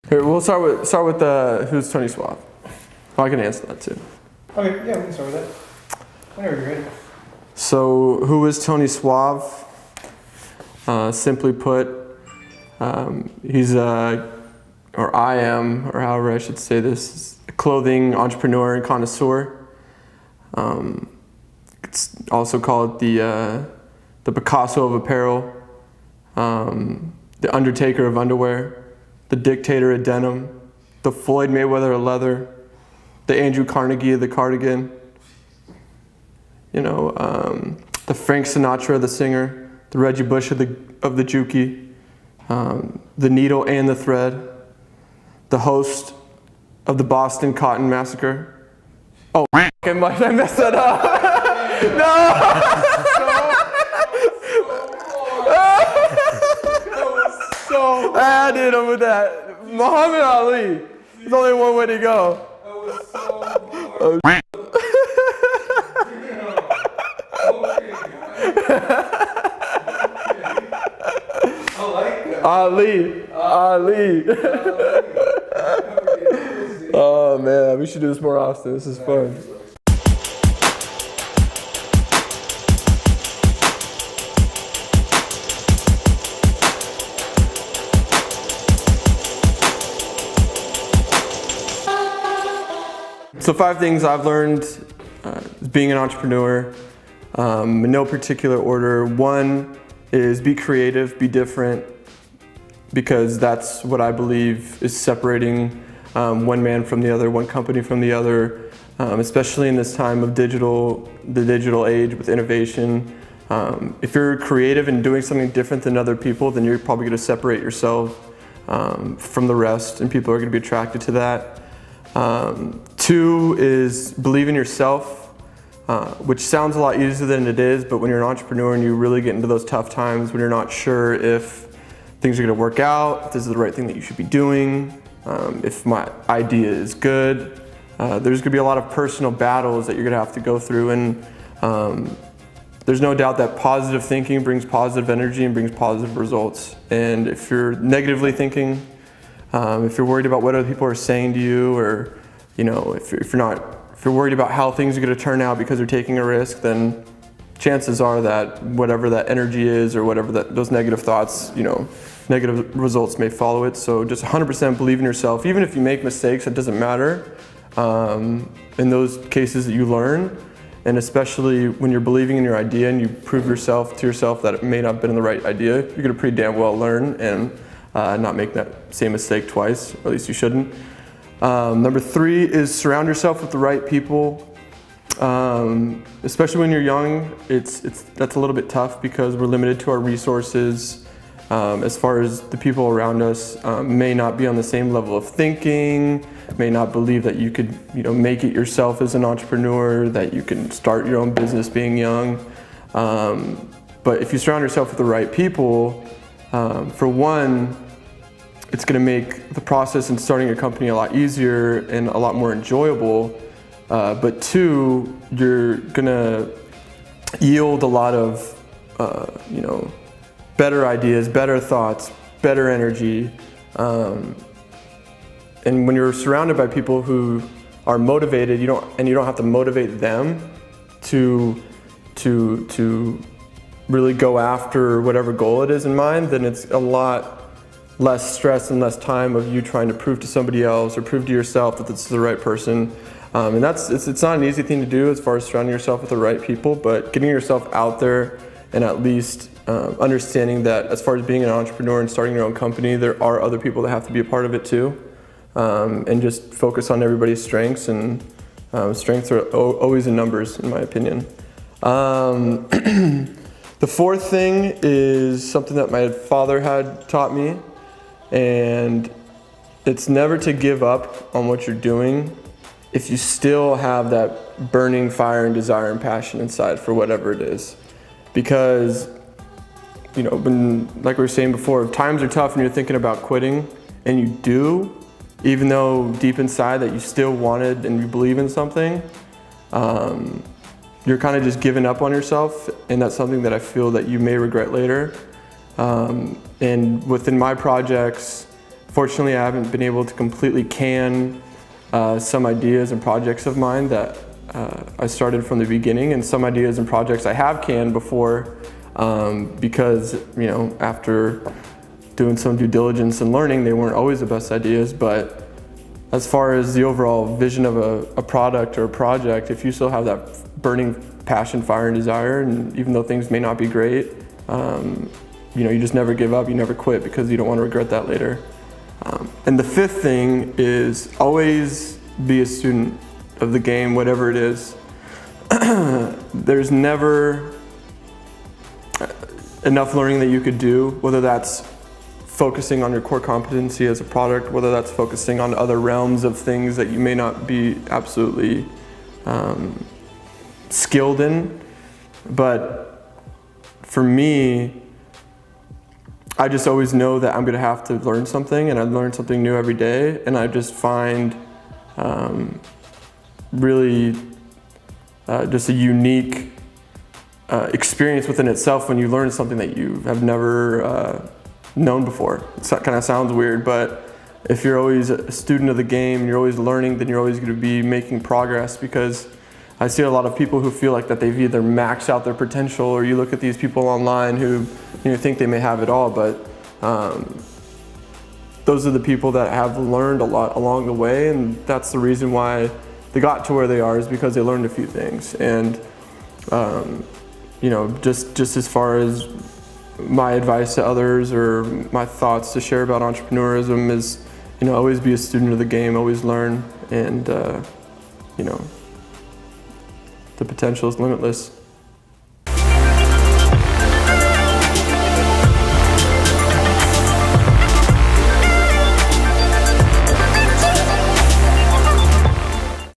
Here, we'll start with who's Tony SWAV. Oh, I can answer that too. Okay, yeah, we can start with that. Whenever you're ready. So, who is Tony SWAV? Simply put, he's or I am, or however I should say this, a clothing entrepreneur and connoisseur. It's also called the Picasso of apparel, the Undertaker of underwear, the Dictator of denim, the Floyd Mayweather of leather, the Andrew Carnegie of the cardigan, the Frank Sinatra of the singer, the Reggie Bush of the Juki, the needle and the thread, the host of the Boston Cotton Massacre. Oh, I messed that up. No! I did him with that. Muhammad Ali. There's only one way to go. That was so hard. I like that. Ali. Oh man, we should do this more often. This is fun. So 5 things I've learned being an entrepreneur, in no particular order. 1 is be creative, be different, because that's what I believe is separating one man from the other, one company from the other, especially in this time of the digital age with innovation. If you're creative and doing something different than other people, then you're probably going to separate yourself from the rest, and people are going to be attracted to that. 2 is believe in yourself, which sounds a lot easier than it is, but when you're an entrepreneur and you really get into those tough times when you're not sure if things are going to work out, if this is the right thing that you should be doing, if my idea is good, there's going to be a lot of personal battles that you're going to have to go through, and there's no doubt that positive thinking brings positive energy and brings positive results. And if you're negatively thinking, if you're worried about what other people are saying to you, or if you're worried about how things are going to turn out because you're taking a risk, then chances are that whatever that energy is, or whatever those negative thoughts, negative results may follow it. So just 100% believe in yourself. Even if you make mistakes, it doesn't matter. In those cases that you learn, and especially when you're believing in your idea and you prove to yourself that it may not have been the right idea, you're going to pretty damn well learn and not make that same mistake twice, or at least you shouldn't. Number 3 is surround yourself with the right people. Especially when you're young, that's a little bit tough because we're limited to our resources. As far as the people around us may not be on the same level of thinking, may not believe that you could make it yourself as an entrepreneur, that you can start your own business being young. But if you surround yourself with the right people, for one, it's going to make the process in starting a company a lot easier and a lot more enjoyable. But 2, you're going to yield a lot of, better ideas, better thoughts, better energy. And when you're surrounded by people who are motivated, you don't have to motivate them to really go after whatever goal it is in mind, then it's a lot less stress and less time of you trying to prove to somebody else or prove to yourself that this is the right person. And it's not an easy thing to do as far as surrounding yourself with the right people, but getting yourself out there and at least understanding that as far as being an entrepreneur and starting your own company, there are other people that have to be a part of it too. And just focus on everybody's strengths, and strengths are always in numbers, in my opinion. The 4th thing is something that my father had taught me, and it's never to give up on what you're doing if you still have that burning fire and desire and passion inside for whatever it is. Because, when, like we were saying before, if times are tough and you're thinking about quitting, and you do, even though deep inside that you still wanted and you believe in something, you're kind of just giving up on yourself, and that's something that I feel that you may regret later. And within my projects, Fortunately, I haven't been able to completely can some ideas and projects of mine that I started from the beginning, and some ideas and projects I have canned before because, you know, after doing some due diligence and learning, they weren't always the best ideas. But as far as the overall vision of a product or a project, if you still have that burning passion, fire, and desire, and even though things may not be great, you know, you just never give up, you never quit, because you don't want to regret that later. And the fifth thing is always be a student of the game, whatever it is. There's never enough learning that you could do, whether that's focusing on your core competency as a product, whether that's focusing on other realms of things that you may not be absolutely skilled in. But for me, I just always know that I'm gonna have to learn something, and I learn something new every day, and I just find really just a unique experience within itself when you learn something that you have never known before. It kind of sounds weird, but if you're always a student of the game and you're always learning, then you're always going to be making progress, because I see a lot of people who feel like that they've either maxed out their potential, or you look at these people online who, you know, think they may have it all, but those are the people that have learned a lot along the way, and that's the reason why they got to where they are, is because they learned a few things. And you know, just as far as my advice to others or my thoughts to share about entrepreneurism is, you know, always be a student of the game, always learn, and you know, the potential is limitless.